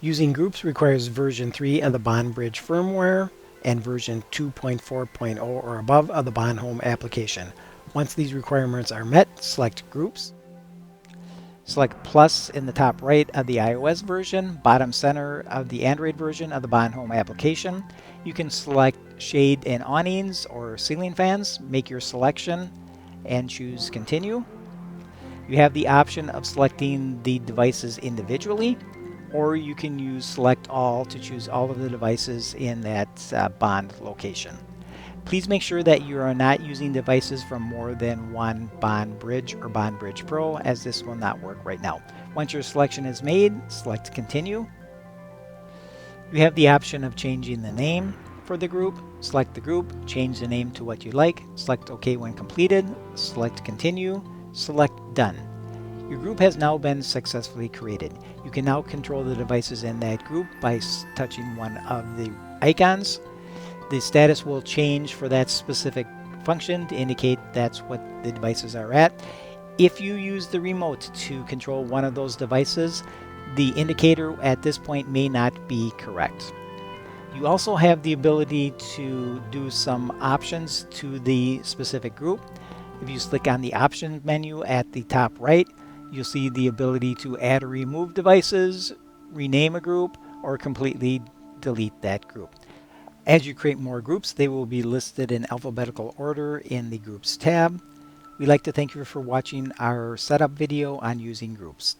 Using groups requires version 3 of the BondBridge firmware and version 2.4.0 or above of the Bond Home application. Once these requirements are met, select Groups. Select plus in the top right of the iOS version, bottom center of the Android version of the Bond Home application. You can select shade and awnings or ceiling fans. Make your selection and choose Continue. You have the option of selecting the devices individually, or you can use Select All to choose all of the devices in that Bond location. Please make sure that you are not using devices from more than one BondBridge or BondBridge Pro, as this will not work right now. Once your selection is made, select Continue. You have the option of changing the name for the group. Select the group, change the name to what you like, select OK when completed, select Continue, select Done. Your group has now been successfully created. You can now control the devices in that group by touching one of the icons. The status will change for that specific function to indicate that's what the devices are at. If you use the remote to control one of those devices, the indicator at this point may not be correct. You also have the ability to do some options to the specific group. If you click on the options menu at the top right, you'll see the ability to add or remove devices, rename a group, or completely delete that group. As you create more groups, they will be listed in alphabetical order in the Groups tab. We'd like to thank you for watching our setup video on using groups.